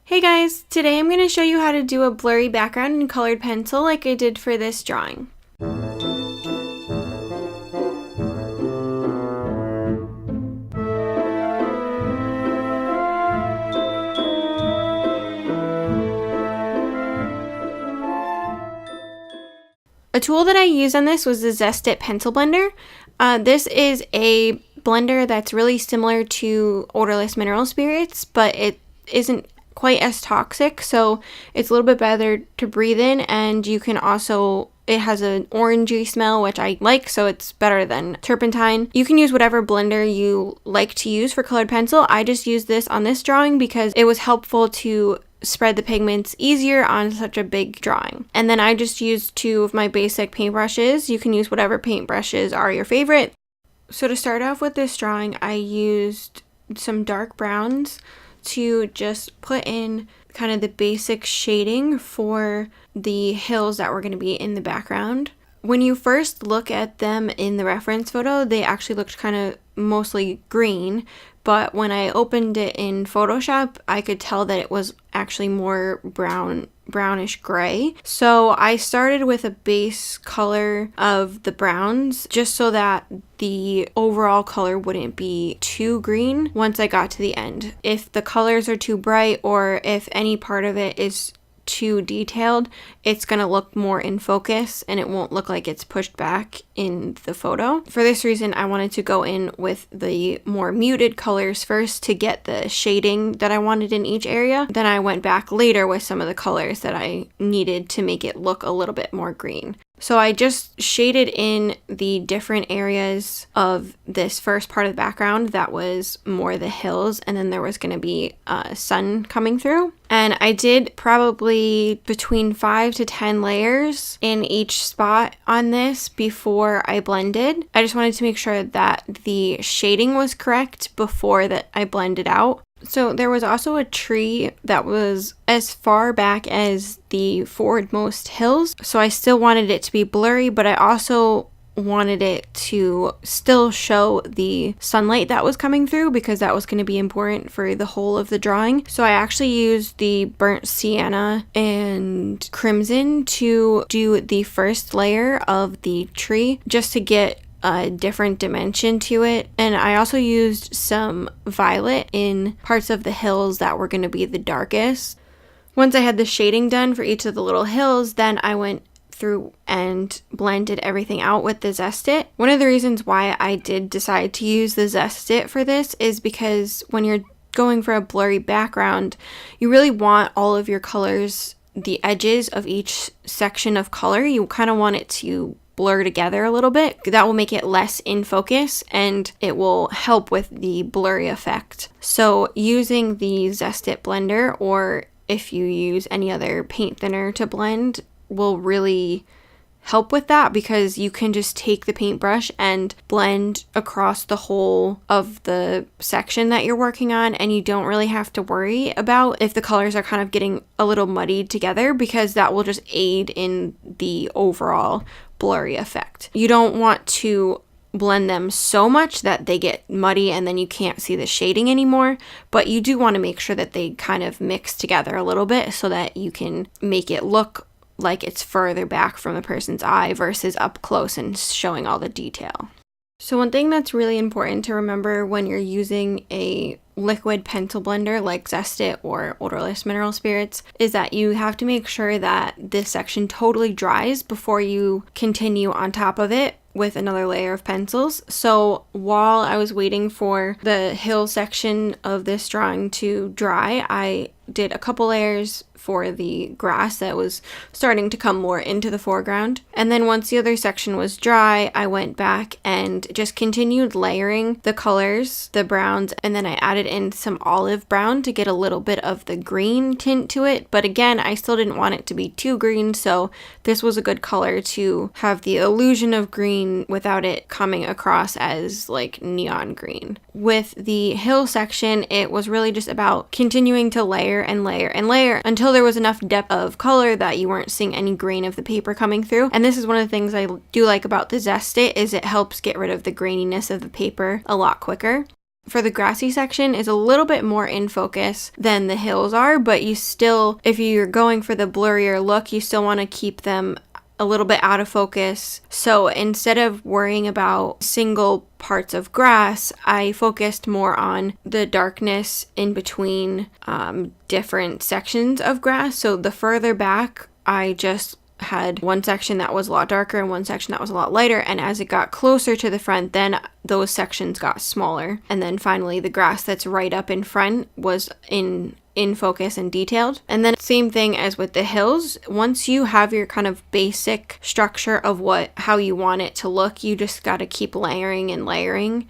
Hey guys, today I'm going to show you how to do a blurry background in colored pencil like I did for this drawing. A tool that I used on this was the Zest-It pencil blender. This is a blender that's really similar to odorless mineral spirits, but it isn't quite as toxic, so it's a little bit better to breathe in, and you can also, it has an orangey smell, which I like, so it's better than turpentine. You can use whatever blender you like to use for colored pencil. I just used this on this drawing because it was helpful to spread the pigments easier on such a big drawing. And then I just used two of my basic paintbrushes. You can use whatever paintbrushes are your favorite. So to start off with this drawing, I used some dark browns to just put in kind of the basic shading for the hills that were going to be in the background. When you first look at them in the reference photo, they actually looked kind of mostly green, but when I opened it in Photoshop, I could tell that it was actually more brownish gray. So I started with a base color of the browns just so that the overall color wouldn't be too green once I got to the end. If the colors are too bright or if any part of it is too detailed, it's going to look more in focus and it won't look like it's pushed back in the photo. For this reason, I wanted to go in with the more muted colors first to get the shading that I wanted in each area. Then I went back later with some of the colors that I needed to make it look a little bit more green. So I just shaded in the different areas of this first part of the background that was more the hills, and then there was going to be sun coming through. And I did probably between 5 to 10 layers in each spot on this before I blended. I just wanted to make sure that the shading was correct before that I blended out. So there was also a tree that was as far back as the forwardmost hills. So I still wanted it to be blurry, but I also wanted it to still show the sunlight that was coming through because that was going to be important for the whole of the drawing. So I actually used the burnt sienna and crimson to do the first layer of the tree just to get a different dimension to it. And I also used some violet in parts of the hills that were going to be the darkest. Once I had the shading done for each of the little hills, then I went through and blended everything out with the Zest-It. One of the reasons why I did decide to use the Zest-It for this is because when you're going for a blurry background, you really want all of your colors, the edges of each section of color, you kind of want it to blur together a little bit. That will make it less in focus and it will help with the blurry effect. So using the Zest-It blender, or if you use any other paint thinner to blend, will really help with that because you can just take the paintbrush and blend across the whole of the section that you're working on, and you don't really have to worry about if the colors are kind of getting a little muddied together because that will just aid in the overall blurry effect. You don't want to blend them so much that they get muddy and then you can't see the shading anymore, but you do want to make sure that they kind of mix together a little bit so that you can make it look like it's further back from the person's eye versus up close and showing all the detail. So one thing that's really important to remember when you're using a liquid pencil blender like Zest-It or odorless mineral spirits is that you have to make sure that this section totally dries before you continue on top of it with another layer of pencils. So while I was waiting for the hill section of this drawing to dry, I did a couple layers for the grass that was starting to come more into the foreground. And then once the other section was dry, I went back and just continued layering the colors, the browns, and then I added in some olive brown to get a little bit of the green tint to it. But again, I still didn't want it to be too green, so this was a good color to have the illusion of green without it coming across as like neon green. With the hill section, it was really just about continuing to layer and layer and layer until there was enough depth of color that you weren't seeing any grain of the paper coming through. And this is one of the things I do like about the Zest-It is it helps get rid of the graininess of the paper a lot quicker. for the grassy section is a little bit more in focus than the hills are, but you still, if you're going for the blurrier look, you still want to keep them a little bit out of focus. So instead of worrying about single parts of grass, I focused more on the darkness in between different sections of grass. So the further back, I just had one section that was a lot darker and one section that was a lot lighter, and as it got closer to the front, then those sections got smaller. And then finally the grass that's right up in front was in focus and detailed. And then same thing as with the hills, once you have your kind of basic structure of how you want it to look, you just got to keep layering and layering.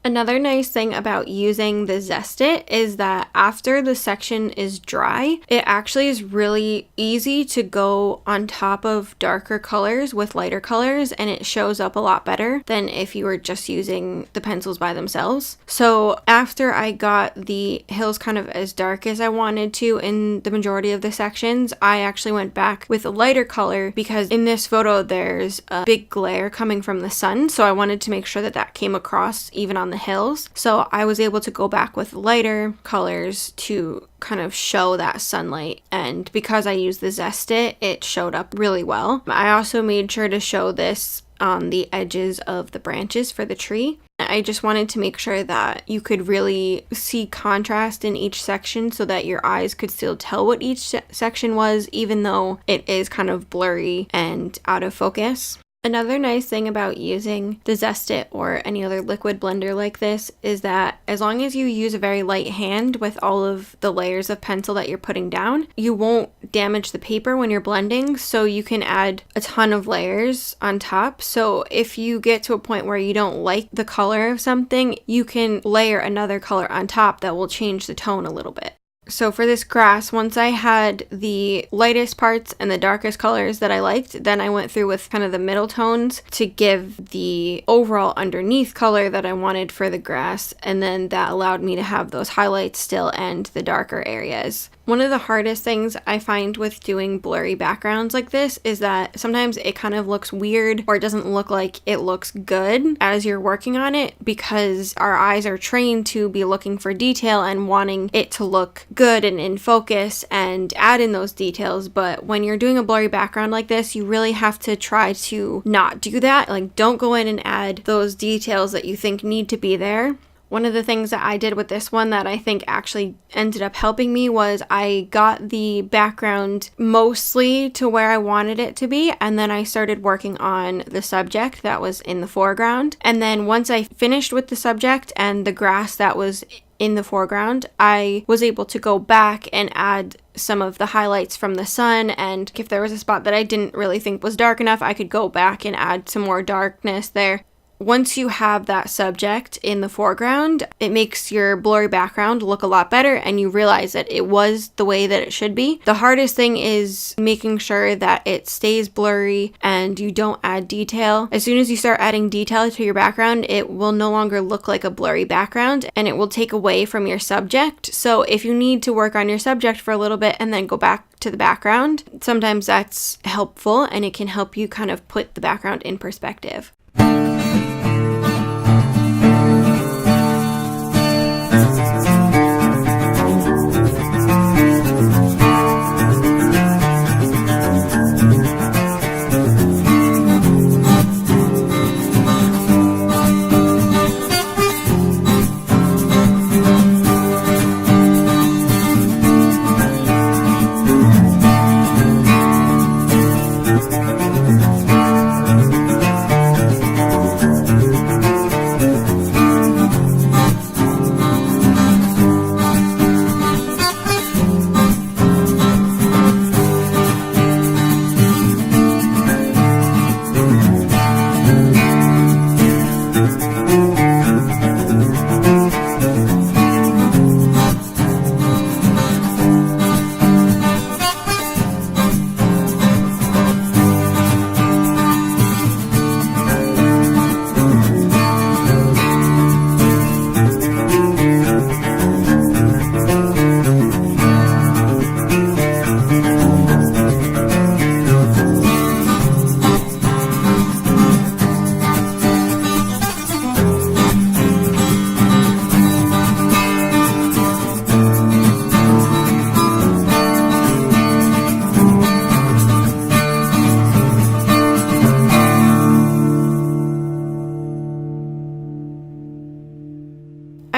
Another nice thing about using the Zest It is that after the section is dry, it actually is really easy to go on top of darker colors with lighter colors, and it shows up a lot better than if you were just using the pencils by themselves. So after I got the hills kind of as dark as I wanted to in the majority of the sections, I actually went back with a lighter color because in this photo there's a big glare coming from the sun, so I wanted to make sure that that came across even on the hills. So I was able to go back with lighter colors to kind of show that sunlight, and because I used the Zest It, it showed up really well. I also made sure to show this on the edges of the branches for the tree. I just wanted to make sure that you could really see contrast in each section so that your eyes could still tell what each section was, even though it is kind of blurry and out of focus. Another nice thing about using the Zest It or any other liquid blender like this is that as long as you use a very light hand with all of the layers of pencil that you're putting down, you won't damage the paper when you're blending, so you can add a ton of layers on top. So if you get to a point where you don't like the color of something, you can layer another color on top that will change the tone a little bit. So for this grass, once I had the lightest parts and the darkest colors that I liked, then I went through with kind of the middle tones to give the overall underneath color that I wanted for the grass, and then that allowed me to have those highlights still and the darker areas. One of the hardest things I find with doing blurry backgrounds like this is that sometimes it kind of looks weird or it doesn't look like it looks good as you're working on it, because our eyes are trained to be looking for detail and wanting it to look good and in focus and add in those details. But when you're doing a blurry background like this, you really have to try to not do that. Like, don't go in and add those details that you think need to be there. One of the things that I did with this one that I think actually ended up helping me was I got the background mostly to where I wanted it to be, and then I started working on the subject that was in the foreground. And then once I finished with the subject and the grass that was in the foreground, I was able to go back and add some of the highlights from the sun, and if there was a spot that I didn't really think was dark enough, I could go back and add some more darkness there. Once you have that subject in the foreground, it makes your blurry background look a lot better, and you realize that it was the way that it should be. The hardest thing is making sure that it stays blurry and you don't add detail. As soon as you start adding detail to your background, it will no longer look like a blurry background, and it will take away from your subject. So if you need to work on your subject for a little bit and then go back to the background, sometimes that's helpful, and it can help you kind of put the background in perspective.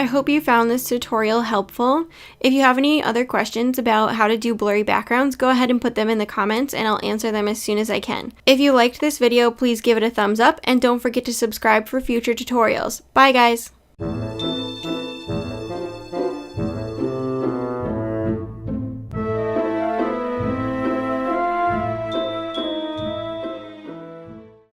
I hope you found this tutorial helpful. If you have any other questions about how to do blurry backgrounds, go ahead and put them in the comments and I'll answer them as soon as I can. If you liked this video, please give it a thumbs up and don't forget to subscribe for future tutorials. Bye guys!